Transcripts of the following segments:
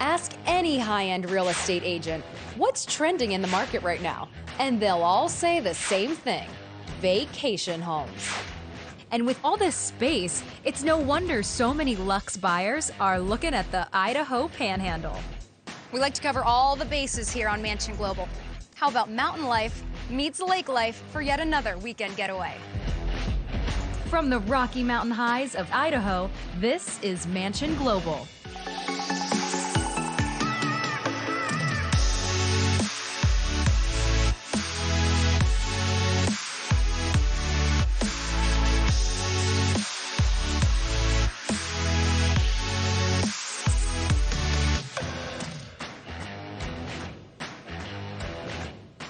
Ask any high-end real estate agent what's trending in the market right now, and they'll all say the same thing: vacation homes. And with all this space, it's no wonder so many luxe buyers are looking at the Idaho Panhandle. We like to cover all the bases here on Mansion Global. How about mountain life meets lake life for yet another weekend getaway? From the Rocky Mountain highs of Idaho, this is Mansion Global.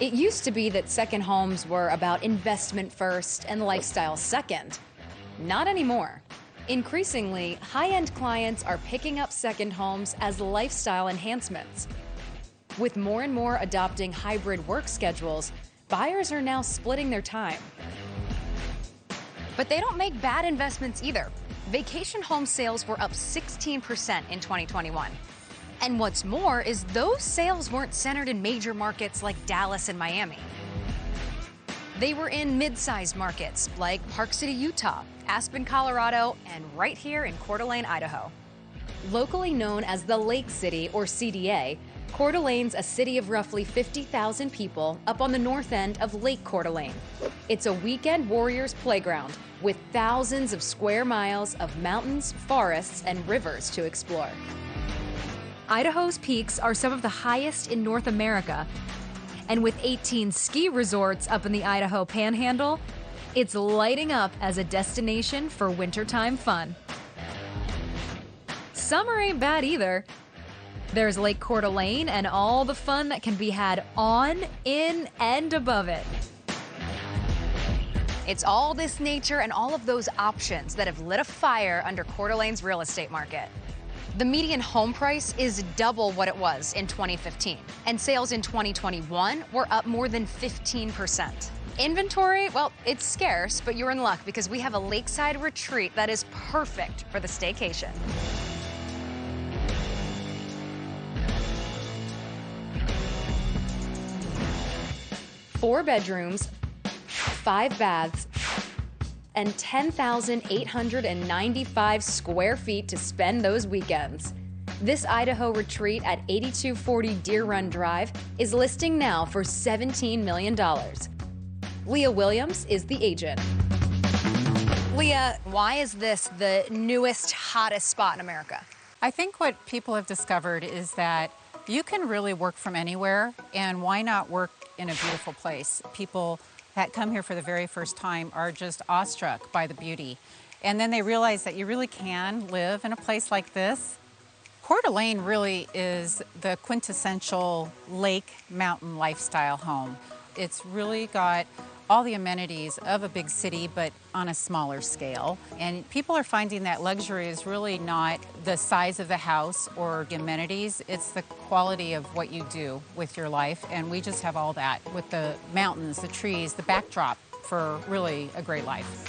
It used to be that second homes were about investment first and lifestyle second. Not anymore. Increasingly, high-end clients are picking up second homes as lifestyle enhancements. With more and more adopting hybrid work schedules, buyers are now splitting their time. But they don't make bad investments either. Vacation home sales were up 16% in 2021. And what's more is those sales weren't centered in major markets like Dallas and Miami. They were in mid-sized markets like Park City, Utah, Aspen, Colorado, and right here in Coeur d'Alene, Idaho. Locally known as the Lake City, or CDA, Coeur d'Alene's a city of roughly 50,000 people up on the north end of Lake Coeur d'Alene. It's a weekend warriors playground with thousands of square miles of mountains, forests, and rivers to explore. Idaho's peaks are some of the highest in North America, and with 18 ski resorts up in the Idaho Panhandle, it's lighting up as a destination for wintertime fun. Summer ain't bad either. There's Lake Coeur d'Alene and all the fun that can be had on, in, and above it. It's all this nature and all of those options that have lit a fire under Coeur d'Alene's real estate market. The median home price is double what it was in 2015, and sales in 2021 were up more than 15%. Inventory, well, it's scarce, but you're in luck because we have a lakeside retreat that is perfect for the staycation. Four bedrooms, 5 baths, and 10,895 square feet to spend those weekends. This Idaho retreat at 8240 Deer Run Drive is listing now for $17 million. Leah Williams is the agent. Leah, why is this the newest, hottest spot in America? I think what people have discovered is that you can really work from anywhere, and why not work in a beautiful place? People that come here for the very first time are just awestruck by the beauty. And then they realize that you really can live in a place like this. Coeur d'Alene really is the quintessential lake mountain lifestyle home. It's really got all the amenities of a big city, but on a smaller scale. And people are finding that luxury is really not the size of the house or the amenities, it's the quality of what you do with your life. And we just have all that with the mountains, the trees, the backdrop for really a great life.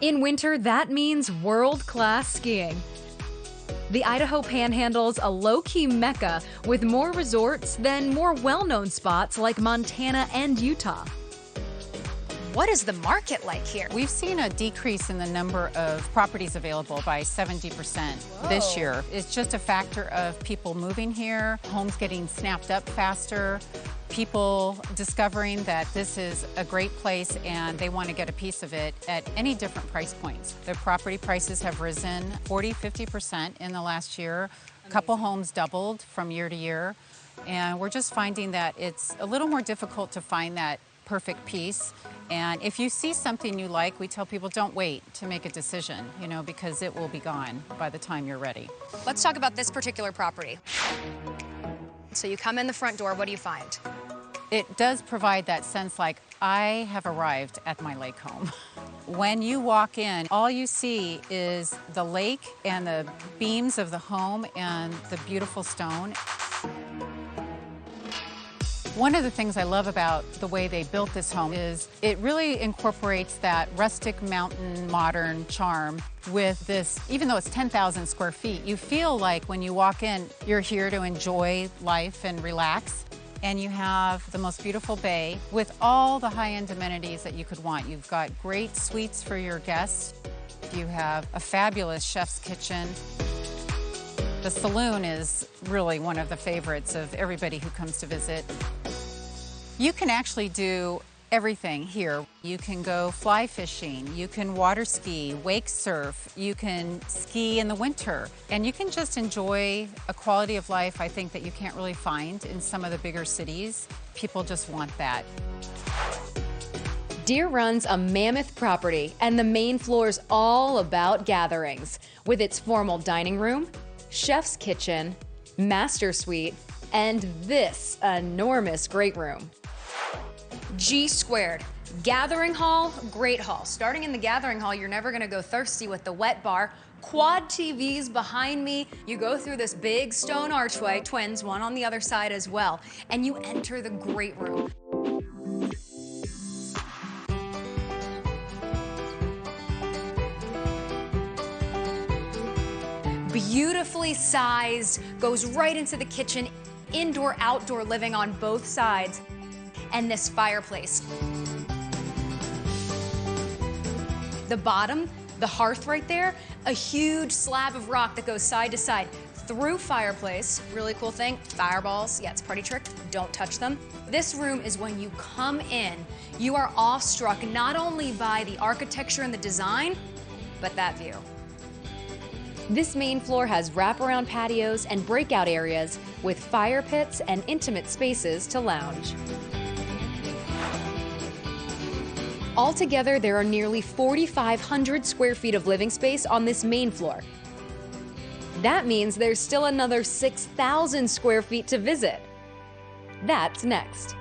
In winter, that means world-class skiing. The Idaho Panhandle's a low-key mecca with more resorts than more well-known spots like Montana and Utah. What is the market like here? We've seen a decrease in the number of properties available by 70% this year. It's just a factor of people moving here, homes getting snapped up faster, people discovering that this is a great place and they want to get a piece of it at any different price points. The property prices have risen 40–50% in the last year. A couple homes doubled from year to year. And we're just finding that it's a little more difficult to find that perfect piece. And if you see something you like, we tell people don't wait to make a decision, because it will be gone by the time you're ready. Let's talk about this particular property. So you come in the front door, what do you find? It does provide that sense like, I have arrived at my lake home. When you walk in, all you see is the lake and the beams of the home and the beautiful stone. One of the things I love about the way they built this home is it really incorporates that rustic mountain modern charm with this. Even though it's 10,000 square feet, you feel like when you walk in, you're here to enjoy life and relax. And you have the most beautiful bay with all the high-end amenities that you could want. You've got great suites for your guests. You have a fabulous chef's kitchen. The saloon is really one of the favorites of everybody who comes to visit. You can actually do everything here. You can go fly fishing, you can water ski, wake surf, you can ski in the winter, and you can just enjoy a quality of life I think that you can't really find in some of the bigger cities. People just want that. Deere runs a mammoth property, and the main floor's all about gatherings, with its formal dining room, chef's kitchen, master suite, and this enormous great room. G squared. Gathering hall, great hall. Starting in the gathering hall, you're never gonna go thirsty with the wet bar. Quad TVs behind me. You go through this big stone archway, twins, one on the other side as well, and you enter the great room. Beautifully sized, goes right into the kitchen, indoor, outdoor living on both sides. And this fireplace. The bottom, the hearth right there, a huge slab of rock that goes side to side through fireplace. Really cool thing, fireballs. Yeah, it's a party trick, don't touch them. This room is when you come in, you are awestruck not only by the architecture and the design, but that view. This main floor has wraparound patios and breakout areas with fire pits and intimate spaces to lounge. Altogether, there are nearly 4,500 square feet of living space on this main floor. That means there's still another 6,000 square feet to visit. That's next.